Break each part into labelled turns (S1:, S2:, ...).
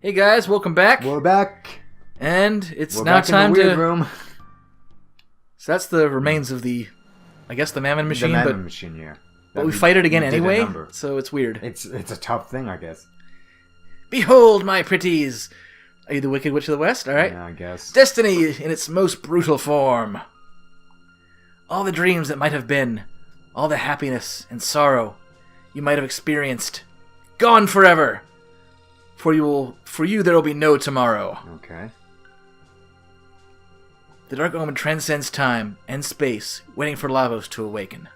S1: Hey guys, welcome back.
S2: We're back.
S1: And it's
S2: We're
S1: now
S2: back
S1: time
S2: in the weird
S1: to...
S2: room.
S1: So that's the remains of the... I guess the Mammon Machine,
S2: The Mammon Machine, yeah.
S1: but we fight it again
S2: we did a
S1: anyway,
S2: number.
S1: so it's weird.
S2: It's a tough thing, I guess.
S1: Behold, my pretties! Are you the Wicked Witch of the West? Alright.
S2: Yeah, I guess.
S1: Destiny in its most brutal form. All the dreams that might have been, all the happiness and sorrow you might have experienced, gone forever! For you there will be no tomorrow.
S2: Okay.
S1: The Dark Omen transcends time and space, waiting for Lavos to awaken.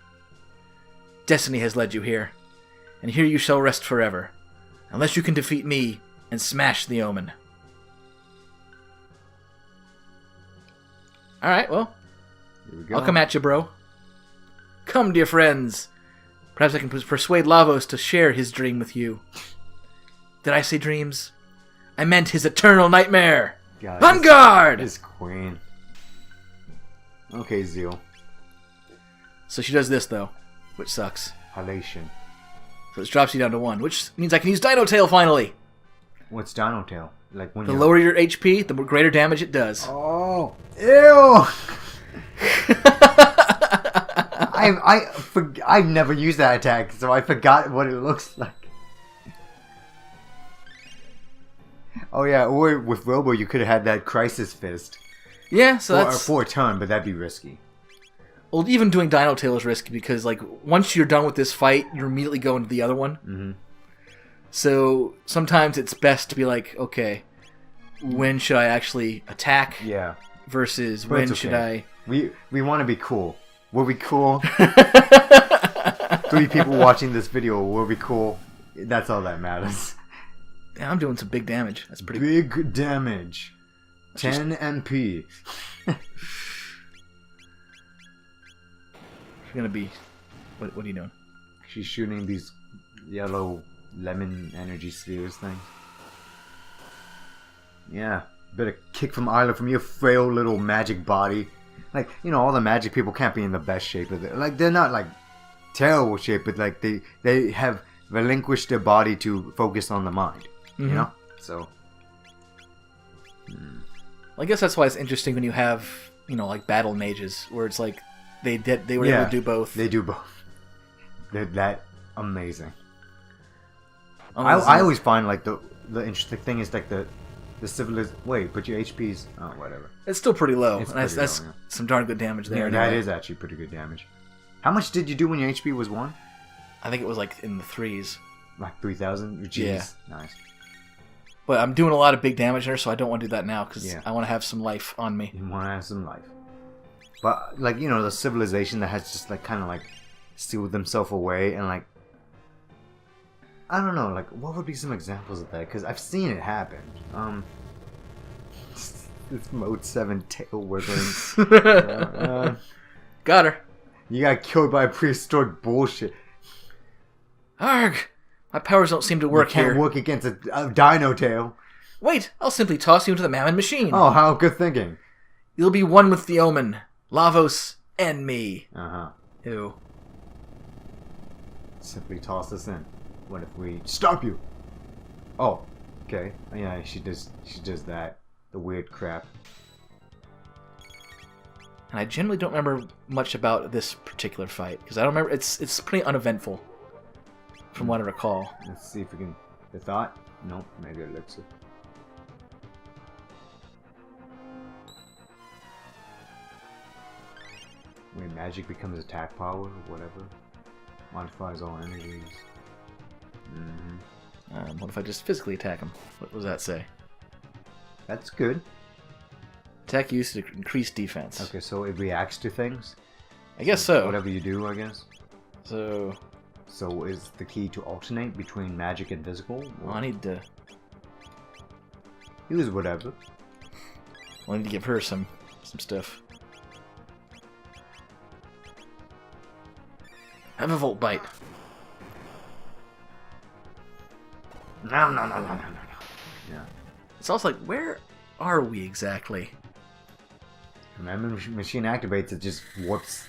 S1: Destiny has led you here, and here you shall rest forever, unless you can defeat me and smash the Omen. Alright, well,
S2: Here we go.
S1: I'll come at you, bro. Come, dear friends. Perhaps I can persuade Lavos to share his dream with you. Did I say dreams? I meant his eternal nightmare!
S2: God,
S1: On guard!
S2: This queen. Okay, Zeal.
S1: So she does this, though, which sucks.
S2: Halation.
S1: So it drops you down to 1, which means I can use Dino Tail finally!
S2: What's Dino Tail? Like when
S1: The
S2: you
S1: lower your HP, the greater damage it does.
S2: Oh, ew! I've never used that attack, so I forgot what it looks like. Oh yeah, or with Robo you could have had that Crisis Fist.
S1: Yeah, so that's...
S2: For a turn, but that'd be risky.
S1: Well, even doing Dino Tail is risky because, like, once you're done with this fight, you're immediately going to the other one.
S2: Mm-hmm.
S1: So sometimes it's best to be like, okay, when should I actually attack?
S2: Yeah.
S1: Versus
S2: But
S1: when
S2: it's
S1: should
S2: okay.
S1: I...
S2: We want to be cool. We'll be cool. 3 people watching this video will be cool. That's all that matters.
S1: Yeah, I'm doing some big damage. That's pretty
S2: Big damage. 10 MP.
S1: It's gonna be... What are you doing?
S2: She's shooting these yellow lemon energy spheres thing. Yeah. Better kick from Isla from your frail little magic body. Like, you know, all the magic people can't be in the best shape of it. Like, they're not like terrible shape, but like they have relinquished their body to focus on the mind.
S1: Mm-hmm.
S2: You know? So
S1: Well, I guess that's why it's interesting when you have, you know, like battle mages, where it's like they were able to do both.
S2: They do both. They're that amazing. I always find like the interesting thing is like the civilization. Wait, but your HP's whatever.
S1: It's still pretty low.
S2: It's
S1: And that's
S2: pretty low, yeah.
S1: some darn good damage there.
S2: Yeah,
S1: anyway.
S2: that is actually pretty good damage. How much did you do when your HP was 1?
S1: I think it was like in the 3s.
S2: Like 3,000? Jeez.
S1: Yeah.
S2: Nice.
S1: But I'm doing a lot of big damage there, so I don't want to do that now because
S2: Yeah.
S1: I want to have some life on me.
S2: You want to have some life. But, like, you know, the civilization that has just, like, kind of, like, sealed themselves away and, like, I don't know, like, what would be some examples of that? Because I've seen it happen. This Mode 7 tail wiggling.
S1: Got her.
S2: You got killed by prehistoric bullshit.
S1: Arg! My powers don't seem to work
S2: You can't
S1: here.
S2: work against a dino tail.
S1: Wait, I'll simply toss you into the Mammon Machine.
S2: Oh, how good thinking.
S1: You'll be one with the Omen, Lavos, and me.
S2: Uh-huh.
S1: Ew.
S2: Simply toss us in. What if we stop you? Oh, okay. Yeah, she does that. The weird crap.
S1: And I generally don't remember much about this particular fight because I don't remember. It's pretty uneventful, from what I recall.
S2: Let's see if we can. The thought? Nope. Maybe elixir. When magic becomes attack power or whatever, modifies all energies.
S1: What if I just physically attack him? What does that say?
S2: That's good.
S1: Attack used to increase defense.
S2: Okay, so it reacts to things.
S1: I guess so.
S2: Whatever you do, I guess.
S1: So
S2: is the key to alternate between magic and physical?
S1: I need to.
S2: Use whatever.
S1: I need to give her some stuff. Have a Volt Bite.
S2: No. Yeah.
S1: It's also like, where are we exactly?
S2: The Mammon Machine activates, it just warps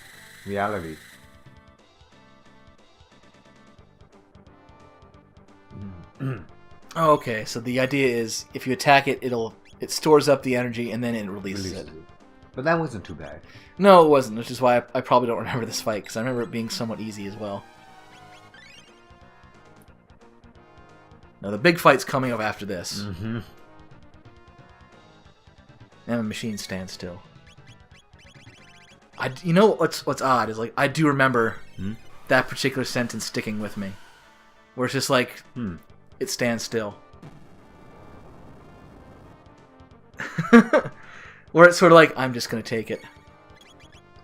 S2: reality.
S1: Oh, okay. So the idea is if you attack it, it stores up the energy and then it releases it.
S2: But that wasn't too bad.
S1: No, it wasn't, which is why I probably don't remember this fight, because I remember it being somewhat easy as well. Now, the big fight's coming up after this.
S2: Mm-hmm.
S1: And the machine stands still. You know what's odd is, like, I do remember that particular sentence sticking with me. Where it's just like, it stands still. Where it's sort of like, I'm just going to take it.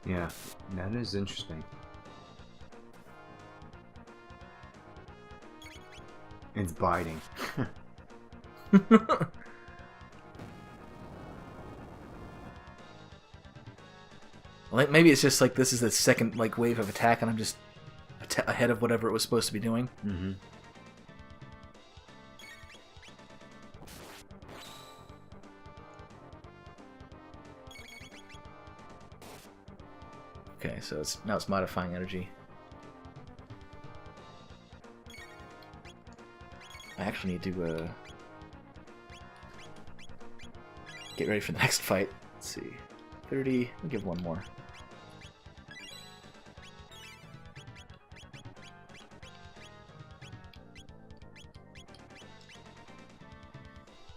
S2: Yeah, that is interesting. It's biting.
S1: Like, maybe it's just like this is the second like wave of attack and I'm just ahead of whatever it was supposed to be doing.
S2: Mm-hmm.
S1: Okay, so now it's modifying energy. I actually need to get ready for the next fight. Let's see. 30. I'll give one more.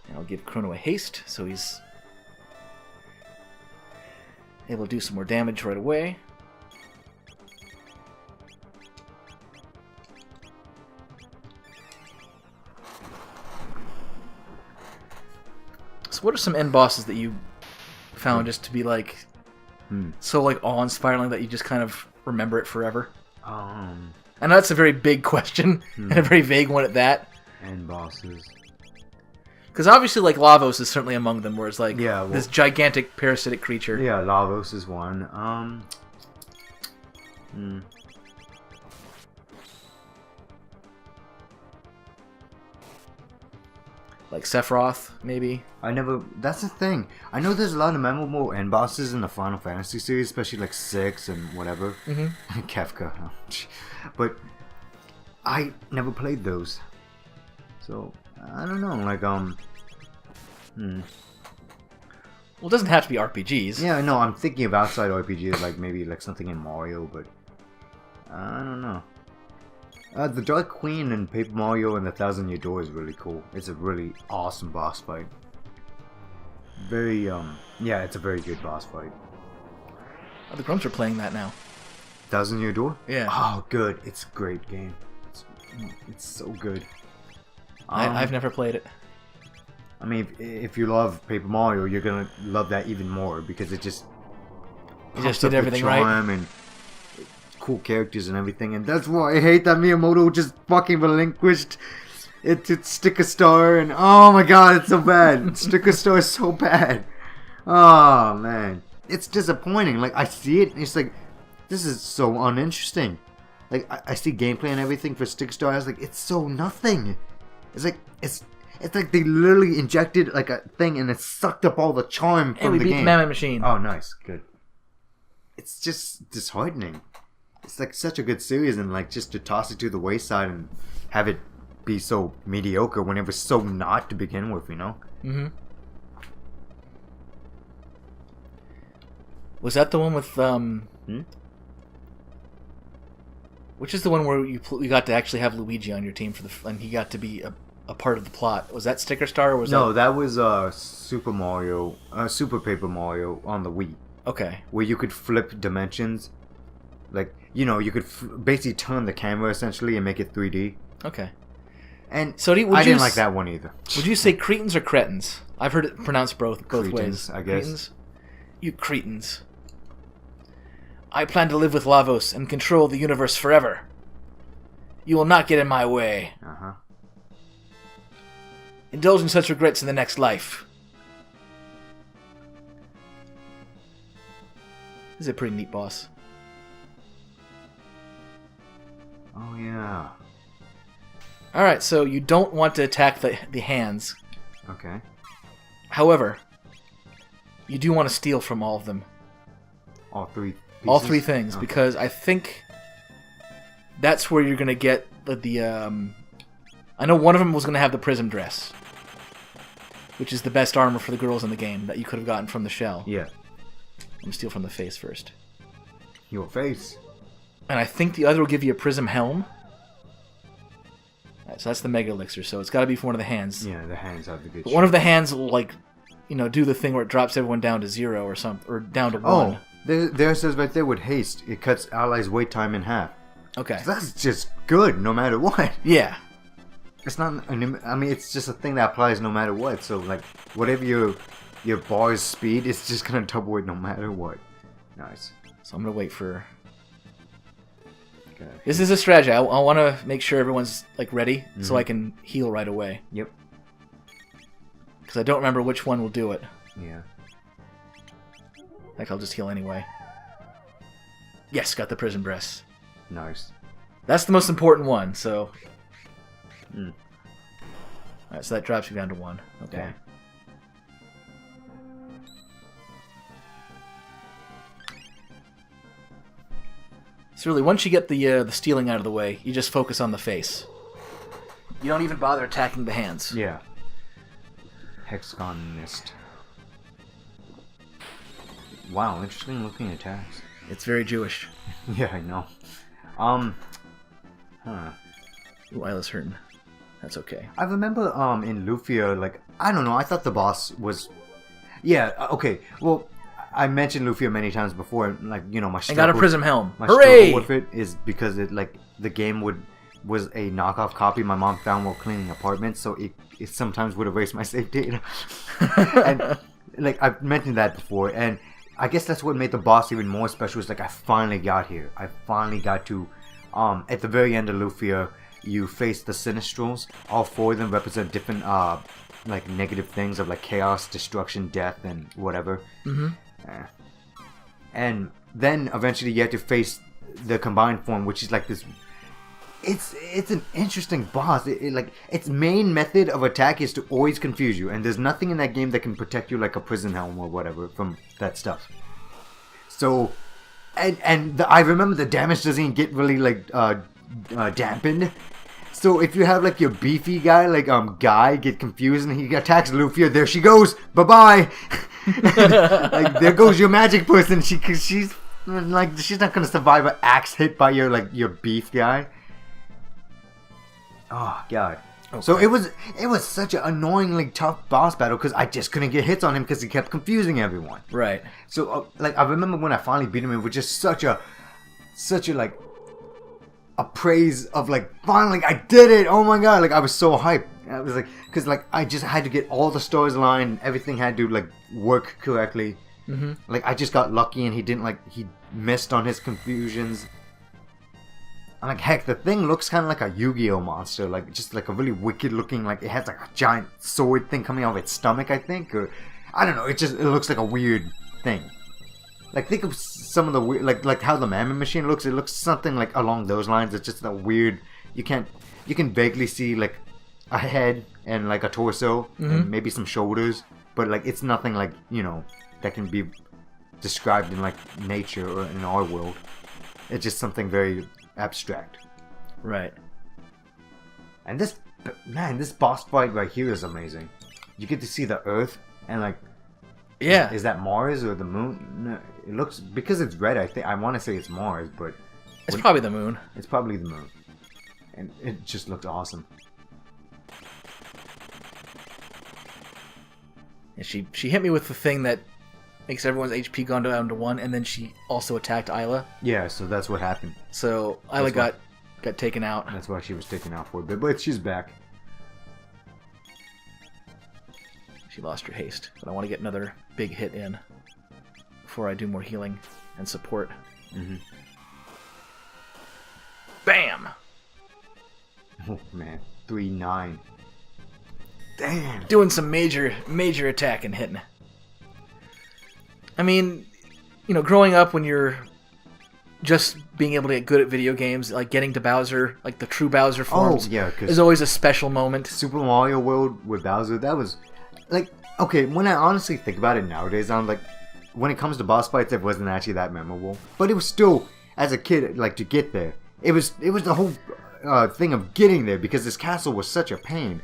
S1: And I'll give Chrono a haste, so he's able to do some more damage right away. So what are some end bosses that you found just to be like so like awe-inspiring that you just kind of remember it forever? I know that's a very big question and a very vague one at that.
S2: End bosses.
S1: Because obviously, like, Lavos is certainly among them, where it's like this gigantic parasitic creature.
S2: Yeah, Lavos is one.
S1: Like Sephiroth, maybe.
S2: That's the thing. I know there's a lot of memorable end bosses in the Final Fantasy series, especially like 6 and whatever. Mm-hmm. Kefka. But I never played those. So, I don't know, like,
S1: Well, it doesn't have to be RPGs.
S2: Yeah, no, I'm thinking of outside RPGs, like maybe like something in Mario, but I don't know. The Dark Queen in Paper Mario and the Thousand Year Door is really cool. It's a really awesome boss fight. Very, yeah, it's a very good boss fight.
S1: Oh, the Grumps are playing that now.
S2: Thousand Year Door?
S1: Yeah.
S2: Oh, good. It's a great game. It's so good.
S1: I've never played it.
S2: I mean, if you love Paper Mario, you're gonna love that even more because it just
S1: did everything right.
S2: And cool characters and everything, and that's why I hate that Miyamoto just fucking relinquished it to Sticker Star, and oh my god, it's so bad. Sticker Star is so bad. Oh man, it's disappointing. Like I see it, and it's like this is so uninteresting. Like I see gameplay and everything for Sticker Star. I was like, it's so nothing. It's like it's like they literally injected like a thing and it sucked up all the charm from the game.
S1: Hey, we beat the Mammoth Machine.
S2: Oh, nice, good. It's just disheartening. It's like such a good series, and like just to toss it to the wayside and have it be so mediocre when it was so not to begin with, you know?
S1: Mm-hmm. Was that the one with Which is the one where you got to actually have Luigi on your team and he got to be a part of the plot? Was that Sticker Star or was
S2: that was Super Mario, Super Paper Mario on the Wii.
S1: Okay.
S2: Where you could flip dimensions. Like, you know, you could basically turn the camera essentially and make it 3D.
S1: Okay.
S2: And
S1: so
S2: I didn't like that one either.
S1: Would you say cretins or cretins? I've heard it pronounced both ways.
S2: I guess.
S1: Cretins? You cretins. I plan to live with Lavos and control the universe forever. You will not get in my way.
S2: Uh-huh.
S1: Indulge in such regrets in the next life. This is a pretty neat boss.
S2: Oh, yeah.
S1: Alright, so you don't want to attack the hands.
S2: Okay.
S1: However, you do want to steal from all of them.
S2: All three pieces?
S1: All three things, because I think that's where you're going to get the I know one of them was going to have the prism dress, which is the best armor for the girls in the game that you could have gotten from the shell.
S2: Yeah.
S1: I'm going to steal from the face first.
S2: Your face.
S1: And I think the other will give you a prism helm. Alright, so that's the Mega Elixir, so it's got to be from one of the hands.
S2: Yeah, the hands have the good
S1: One of the hands will, like, you know, do the thing where it drops everyone down to 0 or something, or down to 1.
S2: Oh, there says right there with haste, it cuts allies' wait time in half.
S1: Okay.
S2: So that's just good, no matter what.
S1: Yeah.
S2: It's not. I mean, it's just a thing that applies no matter what. So like, whatever your bar's speed, it's just gonna double it no matter what. Nice.
S1: So I'm gonna wait for.
S2: Okay.
S1: This is a strategy. I want to make sure everyone's like ready, so I can heal right away.
S2: Yep.
S1: Because I don't remember which one will do it.
S2: Yeah.
S1: Like I'll just heal anyway. Yes, got the prison breast.
S2: Nice.
S1: That's the most important one. So.
S2: Mm.
S1: Alright, so that drops you down to 1. Okay.
S2: Yeah.
S1: So really, once you get the stealing out of the way, you just focus on the face. You don't even bother attacking the hands.
S2: Yeah. Hexagonist. Wow, interesting looking attacks.
S1: It's very Jewish.
S2: Yeah, I know. Huh.
S1: Ooh, Isla's hurting. That's okay.
S2: I remember in Lufia, like, I don't know, I thought the boss was... Yeah, okay, well, I mentioned Lufia many times before, and, like, you know, my
S1: I got a prism helm.
S2: My
S1: Hooray!
S2: struggle with it is because it, like, the game was a knockoff copy my mom found while cleaning apartments, so it sometimes would erase my save data. And, like, I've mentioned that before, and I guess that's what made the boss even more special, is, like, I finally got here. I finally got to, at the very end of Lufia, you face the Sinistrals. All 4 of them represent different, like, negative things of, like, chaos, destruction, death, and whatever.
S1: Mm-hmm.
S2: And then, eventually, you have to face the combined form, which is, like, this... It's an interesting boss. Like, its main method of attack is to always confuse you, and there's nothing in that game that can protect you like a prison helm or whatever from that stuff. So... And I remember the damage doesn't get really, like, dampened. So if you have like your beefy guy, like Guy, get confused and he attacks Lufia, there she goes, bye bye. Like there goes your magic person. She's not gonna survive an axe hit by your beef guy. Oh god. Okay. So it was such an annoyingly tough boss battle because I just couldn't get hits on him because he kept confusing everyone.
S1: Right.
S2: So like I remember when I finally beat him, it was just such a like a praise of like finally I did it. Oh my god! Like I was so hyped. I was like, because like I just had to get all the stars aligned. Everything had to like work correctly.
S1: Mm-hmm.
S2: Like I just got lucky and he missed on his confusions. And like heck, the thing looks kind of like a Yu-Gi-Oh monster, like just like a really wicked looking, like it has like a giant sword thing coming out of its stomach, I think, or I don't know. It looks like a weird thing. Like think of some of the weird, like how the Mammon Machine looks. It looks something like along those lines. It's just a weird. You can vaguely see like a head and like a torso and maybe some shoulders, but like it's nothing like that can be described in like nature or in our world. It's just something very abstract.
S1: Right.
S2: And this boss fight right here is amazing. You get to see the Earth and like.
S1: Yeah.
S2: Is that Mars or the moon? No, it looks because it's red. I want to say it's Mars, but
S1: it's probably the moon.
S2: It's probably the moon, and it just looked awesome.
S1: And she hit me with the thing that makes everyone's HP gone down to 1, and then she also attacked Isla.
S2: Yeah, so that's what happened.
S1: So Isla got taken out.
S2: That's why she was taken out for a bit, but she's back.
S1: She lost her haste, but I want to get another big hit in before I do more healing and support.
S2: Mm-hmm.
S1: Bam!
S2: Oh man, 3-9. Damn.
S1: Doing some major attack and hitting. I mean, growing up when you're just being able to get good at video games, like getting to Bowser, like the true Bowser forms, is always a special moment.
S2: Super Mario World with Bowser, that was... Like, okay, when I honestly think about it nowadays, I'm like, when it comes to boss fights, it wasn't actually that memorable. But it was still, as a kid, like, to get there, it was the whole thing of getting there because this castle was such a pain.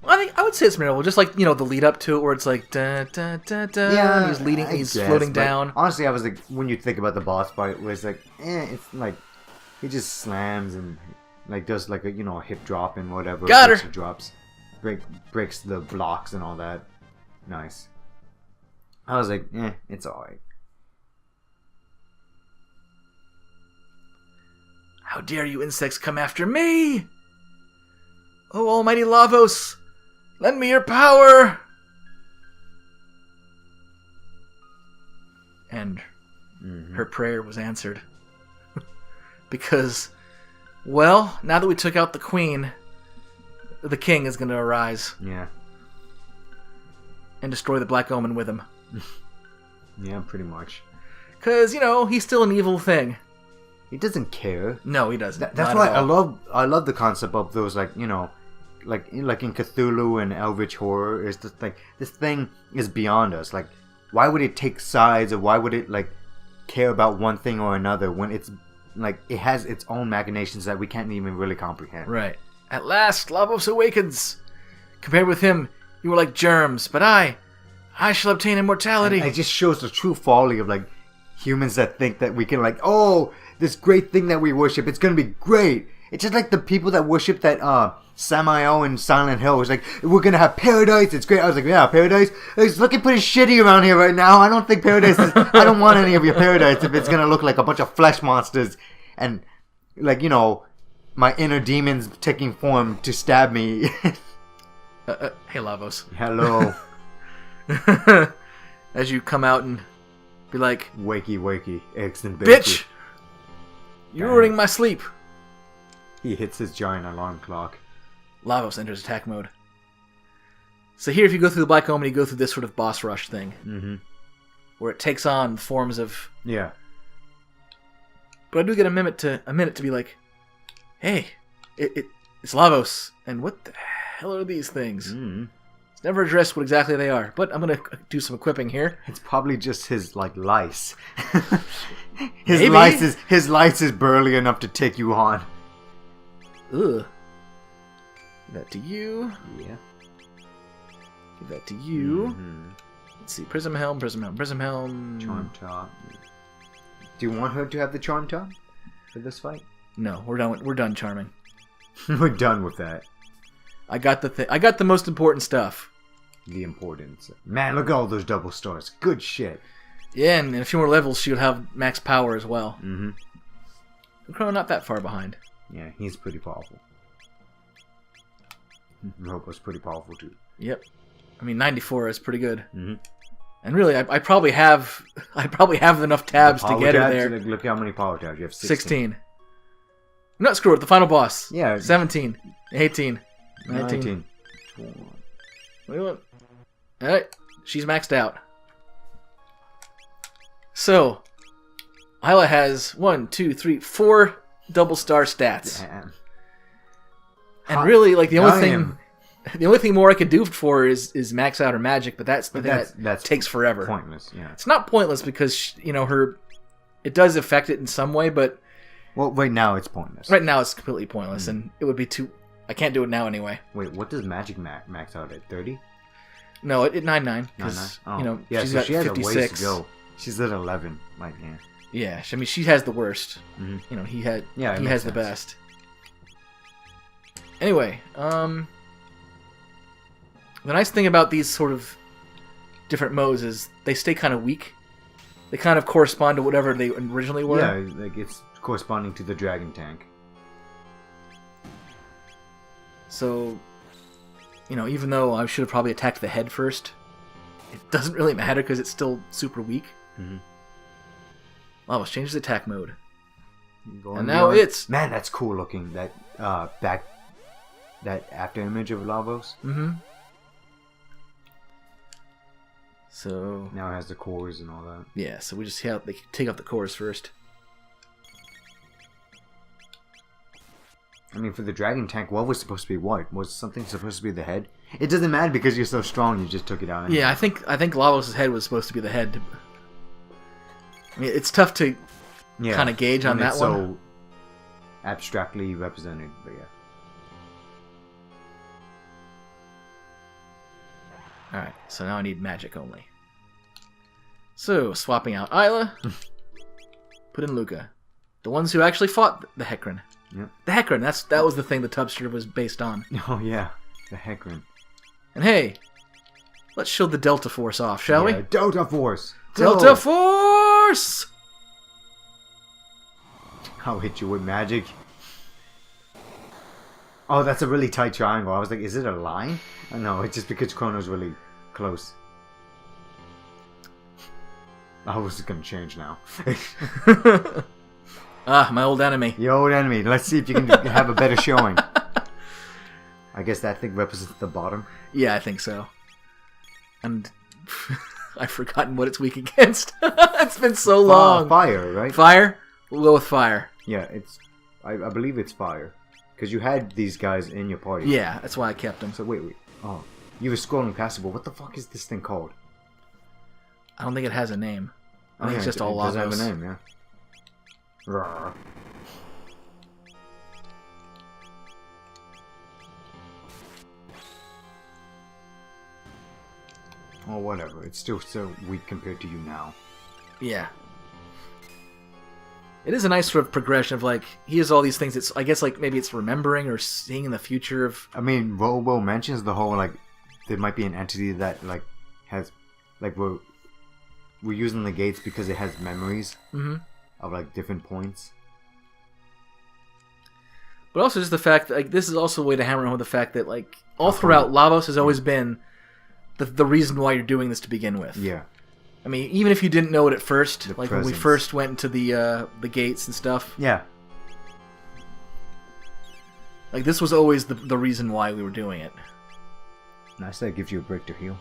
S1: Well, I would say it's memorable, just like the lead up to it, where it's like da da da da.
S2: Yeah,
S1: and he's floating down.
S2: Honestly, I was like, when you think about the boss fight, where it's like, it's like he just slams and like does like a a hip drop and whatever.
S1: Got her.
S2: Drops, breaks the blocks and all that. Nice. I was like, it's alright.
S1: How dare you insects come after me? Oh, almighty Lavos, lend me your power! And her prayer was answered. Because, well, now that we took out the queen, the king is going to arise.
S2: Yeah.
S1: And destroy the Black Omen with him.
S2: Yeah, pretty much.
S1: Because, he's still an evil thing.
S2: He doesn't care.
S1: No, he doesn't.
S2: That's why I love the concept of those like in Cthulhu and Eldritch horror is just like this thing is beyond us. Like, why would it take sides, or why would it like care about one thing or another when it's like it has its own machinations that we can't even really comprehend.
S1: Right. At last, Lavos awakens. Compared with him, you were like germs, but I shall obtain immortality.
S2: And it just shows the true folly of like humans that think that we can like, oh, this great thing that we worship, it's gonna be great. It's just like the people that worship that Samael in Silent Hill. It's like, we're gonna have paradise, it's great. I was like, yeah, paradise? It's looking pretty shitty around here right now. I don't think paradise is, I don't want any of your paradise if it's gonna look like a bunch of flesh monsters and like, my inner demons taking form to stab me.
S1: Hey, Lavos.
S2: Hello.
S1: As you come out and be like,
S2: wakey, eggs and bacon.
S1: Bitch! You're ruining my sleep.
S2: He hits his giant alarm clock.
S1: Lavos enters attack mode. So here, if you go through the Black Omen, you go through this sort of boss rush thing. Mm-hmm. Where it takes on forms of...
S2: Yeah.
S1: But I do get a minute to be like, hey, it's Lavos, and what the hell are these things?
S2: Mm.
S1: It's never addressed what exactly they are, but I'm going to do some equipping here.
S2: It's probably just his, like, lice. His lice is burly enough to take you on.
S1: Ugh. Give that to you.
S2: Yeah.
S1: Give that to you.
S2: Mm-hmm.
S1: Let's see. Prism Helm.
S2: Charm Top. Do you want her to have the Charm Top for this fight?
S1: No, we're done charming.
S2: We're done with that.
S1: I got the most important stuff.
S2: The importance. Man, look at all those double stars. Good shit.
S1: Yeah, and in a few more levels, she would have max power as well.
S2: Mm-hmm.
S1: Chrono not that far behind.
S2: Yeah, he's pretty powerful. Robo's pretty powerful too.
S1: Yep. I mean, 94 is pretty good.
S2: Mm-hmm.
S1: And really, I probably have enough tabs to get her there.
S2: Look how many power tabs you have.
S1: 16. No, screw it. The final boss.
S2: Yeah.
S1: 17. 18. 19.
S2: 20.
S1: What do you want? Alright. She's maxed out. So, Isla has 4 double star stats.
S2: Damn.
S1: And really, like the only thing more I could do for her is max out her magic, but that's takes forever.
S2: Pointless. Yeah.
S1: It's not pointless because it does affect it in some way, but
S2: right now it's pointless.
S1: Right now it's completely pointless, and it would be too. I can't do it now anyway.
S2: Wait, what does magic max out at 30?
S1: No, at 99 because
S2: yeah,
S1: she's
S2: so
S1: got
S2: she has
S1: 56.
S2: a ways to go. She's at 11. Like
S1: yeah. I mean, she has the worst.
S2: Mm-hmm.
S1: He has
S2: sense.
S1: the best. Anyway, the nice thing about these sort of different modes is they stay kind of weak. They kind of correspond to whatever they originally were.
S2: Yeah, like it's corresponding to the dragon tank.
S1: So, even though I should have probably attacked the head first, it doesn't really matter because it's still super weak.
S2: Mm-hmm.
S1: Lavos changes attack mode.
S2: And now it's... Man, that's cool looking. That that after image of Lavos.
S1: Mm-hmm. So...
S2: Now it has the cores and all that.
S1: Yeah, so we just they take out the cores first.
S2: I mean, for the dragon tank, what was supposed to be what? Was something supposed to be the head? It doesn't matter because you're so strong, you just took it out. Anyway.
S1: Yeah, I think Lavos' head was supposed to be the head. I mean, it's tough to kind of gauge on that one.
S2: abstractly represented, but yeah.
S1: Alright, so now I need magic only. So, swapping out Isla, put in Luca. The ones who actually fought the Hecarim.
S2: Yep.
S1: The Hecarim, that was the thing the Tubster was based on.
S2: Oh yeah, the Hecarim.
S1: And hey, let's show the Delta Force off, shall we?
S2: Delta Force!
S1: Delta
S2: Go!
S1: Force!
S2: I'll hit you with magic. Oh, that's a really tight triangle. I was like, is it a line? No, it's just because Chrono's really close. I was gonna change now.
S1: Ah, my old enemy.
S2: Your old enemy. Let's see if you can have a better showing. I guess that thing represents the bottom.
S1: Yeah, I think so. And I've forgotten what it's weak against. It's been so long.
S2: Fire, right?
S1: Fire? We'll go with fire.
S2: Yeah, it's. I believe it's fire. Because you had these guys in your party.
S1: Yeah, that's why I kept them.
S2: So wait. Oh, you were scrolling past it, but what the fuck is this thing called?
S1: I don't think it has a name. I think it's just all logos.
S2: It doesn't have a name, yeah. Rawr. Well, whatever. It's still so weak compared to you now.
S1: Yeah. It is a nice sort of progression of, like, he has all these things. It's, I guess, like, maybe it's remembering or seeing in the future of...
S2: I mean, Robo mentions the whole, like, there might be an entity that, like, has... Like, we're using the gates because it has memories of, like, different points.
S1: But also just the fact that, like, this is also a way to hammer home the fact that, like, all throughout, Lavos has always been the reason why you're doing this to begin with.
S2: Yeah.
S1: I mean, even if you didn't know it at first, like
S2: presence.
S1: when we first went into the gates and stuff.
S2: Yeah.
S1: Like, this was always the reason why we were doing it.
S2: Nice that it gives you a break to heal.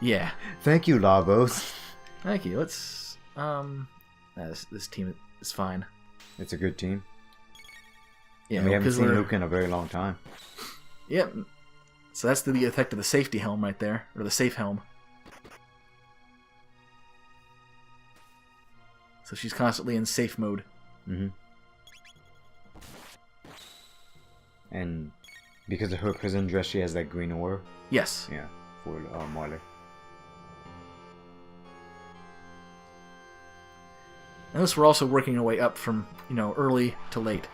S1: Yeah.
S2: Thank you, Lavos.
S1: Thank you. Let's this team is fine.
S2: It's a good team.
S1: Yeah,
S2: and we haven't seen Luke in a very long time.
S1: Yep. So that's the effect of the safety helm right there, or the safe helm. So she's constantly in safe mode.
S2: Mm-hmm. And because of her prison dress, she has that green aura.
S1: Yes.
S2: Yeah, for Marley.
S1: And this we're also working our way up from, early to late.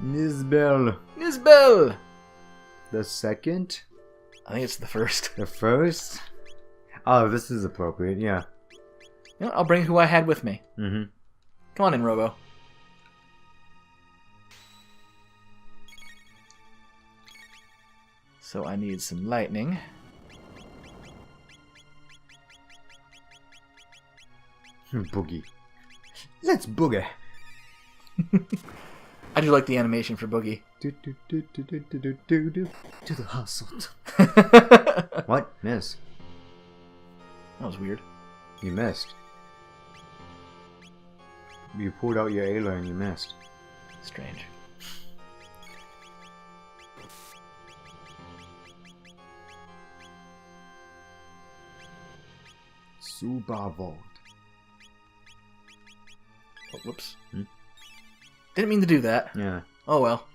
S2: Nisbel.
S1: Nisbel!
S2: The second?
S1: I think it's the first.
S2: The first? Oh, this is appropriate, yeah.
S1: I'll bring who I had with me.
S2: Mm-hmm.
S1: Come on in, Robo. So I need some lightning.
S2: Boogie. Let's boogie.
S1: I do like the animation for Boogie.
S2: To the hustle. What? Miss.
S1: That was weird.
S2: You missed. You pulled out your Ayla and you missed.
S1: Strange.
S2: Super Vault.
S1: Oh, whoops. Didn't mean to do that.
S2: Yeah.
S1: Oh well.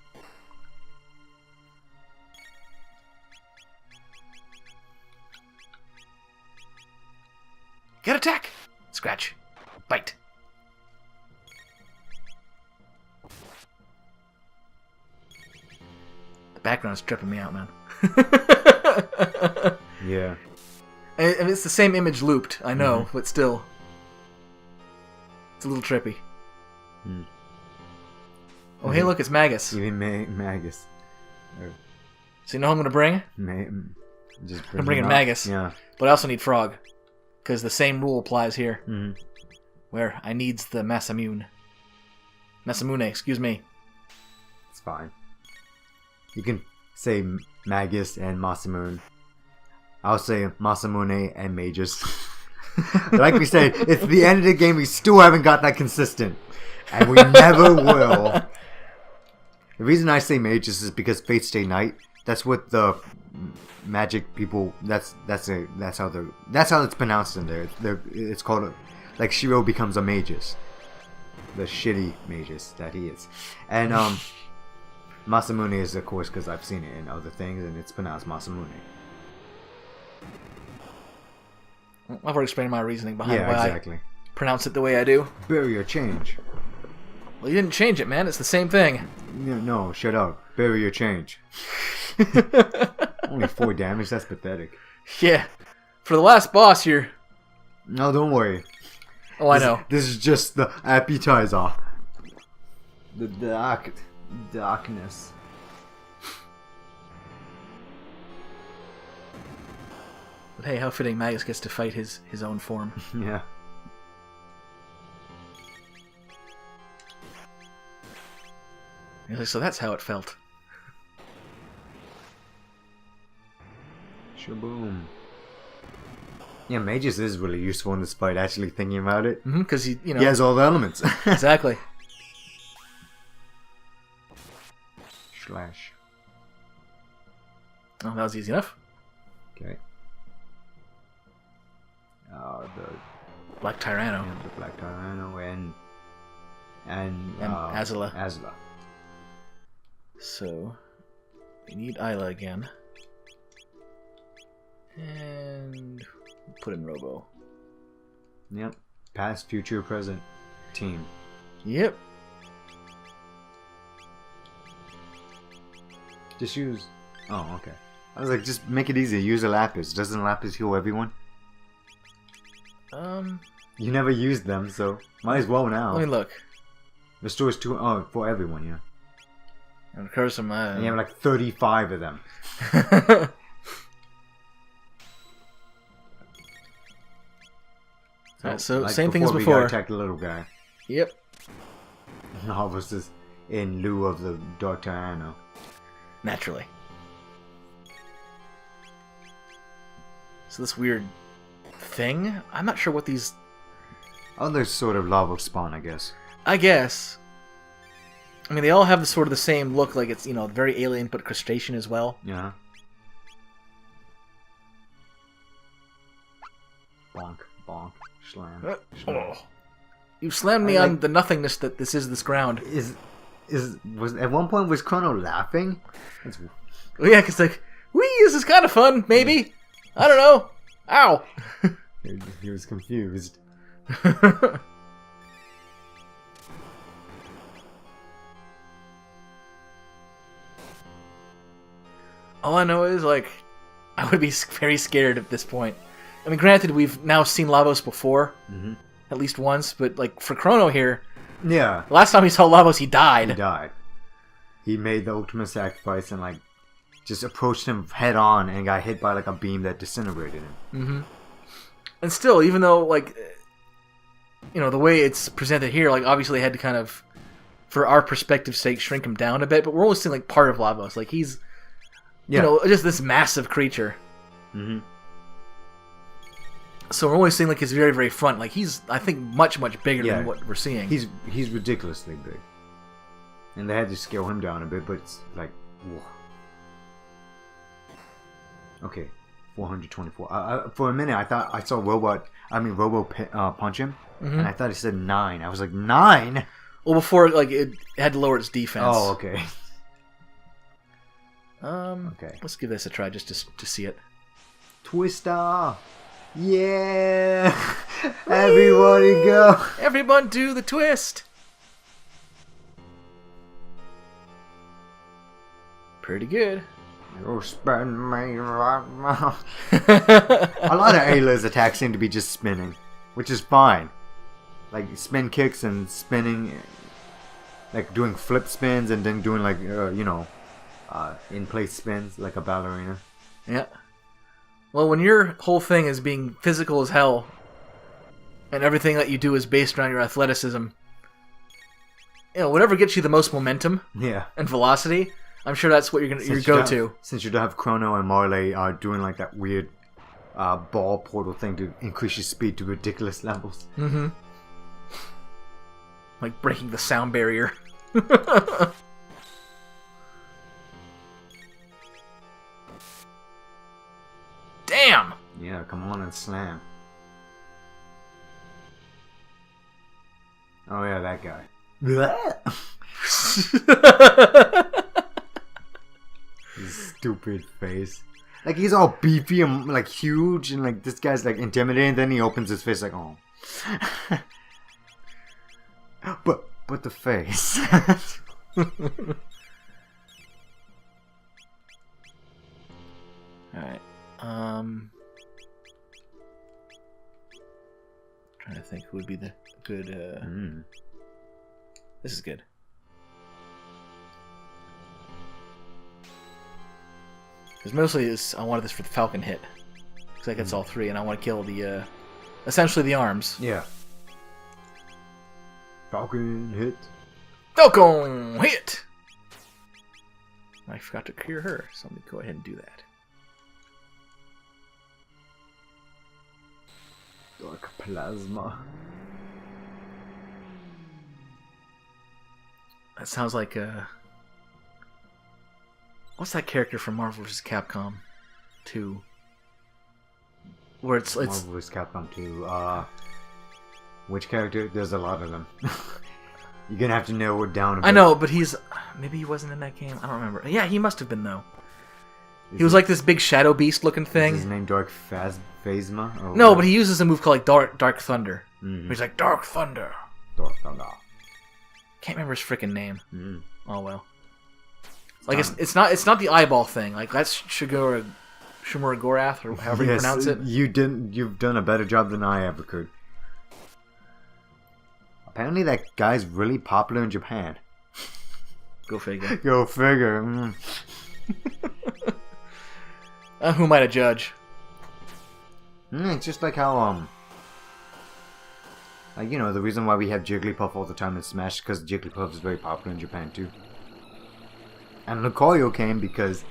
S1: Get attack! Scratch. Bite. The background's tripping me out, man.
S2: Yeah.
S1: And it's the same image looped, I know, but still. It's a little trippy. Oh, hey, look, it's Magus.
S2: Even Magus.
S1: So you know who I'm going to bring? I'm bringing Magus.
S2: Yeah.
S1: But I also need Frog. Because the same rule applies here. Where I needs the Masamune. Masamune, excuse me.
S2: It's fine. You can say Magus and Masamune. I'll say Masamune and Magus. Like we said, it's the end of the game. We still haven't got that consistent. And we never will. The reason I say Magus is because Fate Stay Night, that's what the magic people, that's how it's pronounced in there. It's called, like, Shiro becomes a Magus. the shitty mages that he is. And Masamune is, of course, because I've seen it in other things, and it's pronounced Masamune.
S1: I've already explained my reasoning behind why
S2: exactly.
S1: I pronounce it the way I do.
S2: Bury your change.
S1: Well, you didn't change it, man. It's the same thing.
S2: No, shut up. Bury your change. Only 4 damage. That's pathetic.
S1: Yeah. For the last boss, you're...
S2: No, don't worry.
S1: Oh, I know.
S2: This is just the appetizer. The darkness.
S1: But hey, how fitting Magus gets to fight his own form.
S2: Yeah.
S1: He's like, so that's how it felt.
S2: Shaboom. Yeah, Magus is really useful in this fight, actually thinking about it.
S1: Because he
S2: has all the elements.
S1: Exactly.
S2: Slash.
S1: Oh, that was easy enough.
S2: Okay. The
S1: Black Tyranno.
S2: the Black Tyranno and
S1: Azula.
S2: Azula.
S1: So, we need Isla again. And put in Robo.
S2: Yep. Past, future, present. Team.
S1: Yep.
S2: Just use... Oh, okay. I was like, just make it easy. Use a Lapis. Doesn't Lapis heal everyone? You never used them, so might as well now.
S1: Let me look.
S2: Restores 2... Oh, for everyone, yeah.
S1: And curse him.
S2: And you have like 35 of them.
S1: Alright, so
S2: like
S1: same thing as
S2: We
S1: before.
S2: gotta attack the little guy.
S1: Yep.
S2: No, this is in lieu of the Dark Tyranno.
S1: Naturally. So this weird thing? I'm not sure what these...
S2: Other sort of lava spawn, I guess.
S1: I guess. I mean, they all have the sort of the same look, like it's, very alien, but crustacean as well.
S2: Yeah. Bonk, bonk, slam.
S1: Oh. You slammed me on the nothingness that this ground.
S2: Was at one point was Chrono laughing?
S1: Well, yeah, because like, whee, this is kind of fun, maybe. I don't know. Ow.
S2: He was confused.
S1: All I know is, like, I would be very scared at this point. I mean, granted, we've now seen Lavos before, at least once, but, like, for Chrono here,
S2: yeah.
S1: last time he saw Lavos, he died.
S2: He died. He made the ultimate sacrifice and, like, just approached him head on and got hit by, like, a beam that disintegrated him.
S1: And still, even though, like, the way it's presented here, like, obviously had to kind of, for our perspective's sake, shrink him down a bit, but we're only seeing, like, part of Lavos. Like, he's... just this massive creature. So we're only seeing like his very, very front. Like he's, I think, much, much bigger than what we're seeing.
S2: He's ridiculously big, and they had to scale him down a bit. But it's like, whoa. Okay, 424. For a minute, I thought I saw Robo punch him, and I thought he said 9. I was like 9.
S1: Well, before like it had to lower its defense.
S2: Oh, okay.
S1: Okay. Let's give this a try just to see it.
S2: Twister! Yeah! Everybody go!
S1: Everyone do the twist! Pretty good.
S2: You spin me right now. A lot of Ayla's attacks seem to be just spinning, which is fine. Like spin kicks and spinning, like doing flip spins and then doing like, in place spins like a ballerina.
S1: Yeah. Well, when your whole thing is being physical as hell, and everything that you do is based around your athleticism, whatever gets you the most momentum and velocity, I'm sure that's what your go-to.
S2: Since you don't have Chrono and Marley doing like that weird ball portal thing to increase your speed to ridiculous levels.
S1: Like breaking the sound barrier. Damn!
S2: Yeah, come on and slam. Oh yeah, that guy. His stupid face. Like he's all beefy and like huge, and like this guy's like intimidating. Then he opens his face like, oh. but the face.
S1: Alright. Trying to think who would be the good This is good. Because mostly I wanted this for the Falcon hit. Because that gets all three, and I want to kill the essentially the arms.
S2: Yeah. Falcon hit.
S1: Falcon hit! I forgot to cure her, so let me go ahead and do that.
S2: Dark plasma.
S1: That sounds like what's that character from Marvel vs. Capcom 2? Where it's
S2: Marvel vs. Capcom 2. Which character? There's a lot of them. You're gonna have to narrow it down a bit.
S1: I know, but maybe he wasn't in that game. I don't remember. Yeah, he must have been though. He was like this big shadow beast looking thing.
S2: Is his name Dark Phasma?
S1: No, but he uses a move called like Dark Thunder. Mm-hmm. He's like Dark Thunder.
S2: Dark Thunder.
S1: Can't remember his freaking name. Mm. Oh well. Like it's not the eyeball thing. Like that's Shimura Gorath or however you pronounce it.
S2: You've done a better job than I ever could. Apparently that guy's really popular in Japan.
S1: Go figure.
S2: Go figure. Mm.
S1: Who might I judge?
S2: It's just like how like you know the reason why we have Jigglypuff all the time in Smash because Jigglypuff is very popular in Japan too. And Lucario came because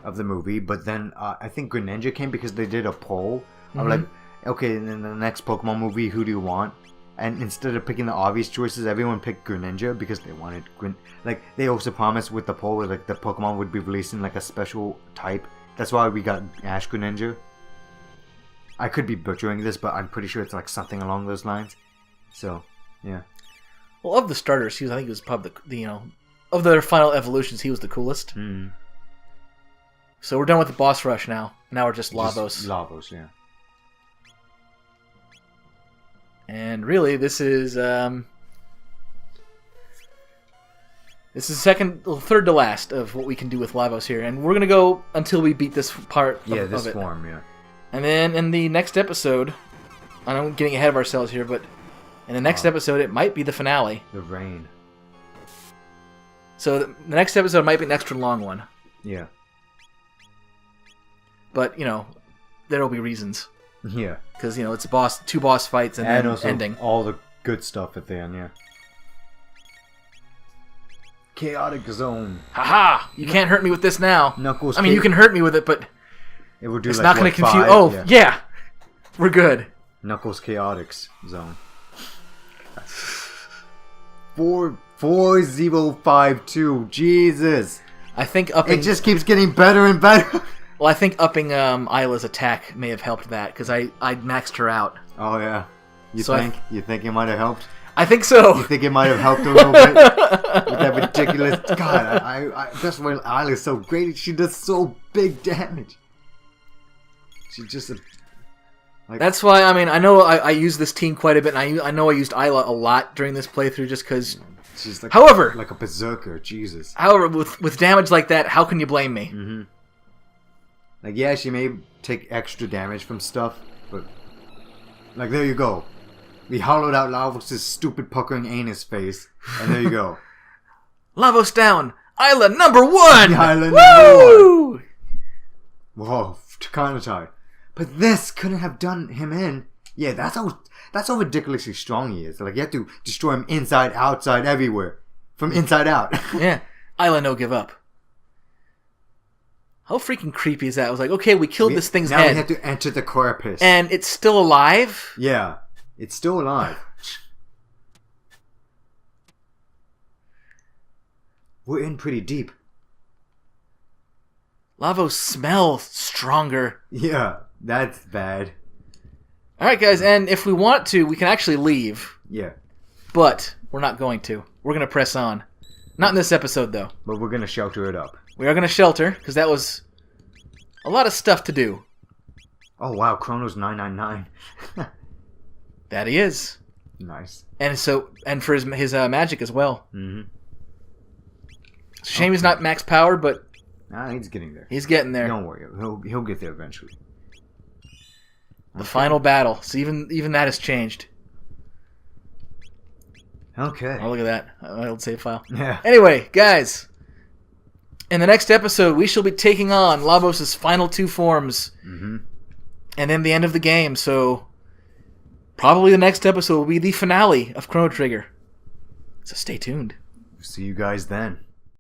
S2: of the movie, but then I think Greninja came because they did a poll of like, okay, in the next Pokemon movie, who do you want? And instead of picking the obvious choices, everyone picked Greninja because they wanted like they also promised with the poll like the Pokemon would be releasing like a special type. That's why we got Ash Greninja. I could be butchering this, but I'm pretty sure it's like something along those lines. So, yeah.
S1: Well, of the starters, I think he was probably the of their final evolutions, he was the coolest. Mm. So we're done with the boss rush now. Now we're just Lavos.
S2: Lavos, yeah.
S1: And really, this is third to last of what we can do with Lavos here, and we're gonna go until we beat this part.
S2: This
S1: of it.
S2: form, yeah.
S1: And then in the next episode, I know I'm getting ahead of ourselves here, but in the next episode, it might be the finale.
S2: The rain.
S1: So the next episode might be an extra long one.
S2: Yeah.
S1: But there'll be reasons.
S2: Yeah.
S1: Because it's two boss fights and then
S2: also
S1: ending.
S2: All the good stuff at the end, yeah. Chaotic Zone.
S1: Haha! You can't hurt me with this now.
S2: Knuckles.
S1: I mean, you can hurt me with it, but
S2: it would do
S1: it's
S2: like,
S1: not going to confuse.
S2: 5?
S1: Oh, yeah. We're good.
S2: Knuckles Chaotix Zone. 4052. Jesus.
S1: I think upping.
S2: It just keeps getting better and better.
S1: Well, I think upping Isla's attack may have helped that because I maxed her out.
S2: Oh yeah. You think it might have helped?
S1: I think so.
S2: You think it might have helped a little bit with that ridiculous? God, that's why Isla's so great. She does so big damage. She's just a.
S1: That's why, I mean, I know I use this team quite a bit, and I know I used Isla a lot during this playthrough just because...
S2: She's like,
S1: however...
S2: Like a berserker, Jesus.
S1: However, with damage like that, how can you blame me?
S2: Mm-hmm. Like, yeah, she may take extra damage from stuff, but... Like, there you go. We hollowed out Lavos' stupid puckering anus face, and there you go.
S1: Lavos down! Isla number one!
S2: Isla number one! Whoa, kind of tired. But this couldn't have done him in. Yeah, that's how ridiculously strong he is. Like, you have to destroy him inside, outside, everywhere. From inside out.
S1: Yeah. Isla no give up. How freaking creepy is that? I was like, okay, we killed this thing's head.
S2: Now we have to enter the carapace.
S1: And it's still alive?
S2: Yeah. It's still alive. We're in pretty deep.
S1: Lavos smells stronger.
S2: Yeah. That's bad.
S1: Alright, guys, and if we want to, we can actually leave.
S2: Yeah.
S1: But we're not going to. We're going to press on. Not in this episode, though.
S2: But we're going to shelter it up.
S1: We are going to shelter, because that was a lot of stuff to do.
S2: Oh, wow. Chrono's 999.
S1: That he is.
S2: Nice.
S1: And for his magic as well.
S2: Mm-hmm.
S1: It's a shame he's not max power, but...
S2: Nah, he's getting there.
S1: He's getting there.
S2: Don't worry. He'll get there eventually.
S1: The final battle. So even that has changed.
S2: Okay.
S1: Oh, look at that. Old save file.
S2: Yeah.
S1: Anyway, guys. In the next episode, we shall be taking on Lavos' final 2 forms.
S2: Mm-hmm.
S1: And then the end of the game, so... Probably the next episode will be the finale of Chrono Trigger. So stay tuned.
S2: See you guys then.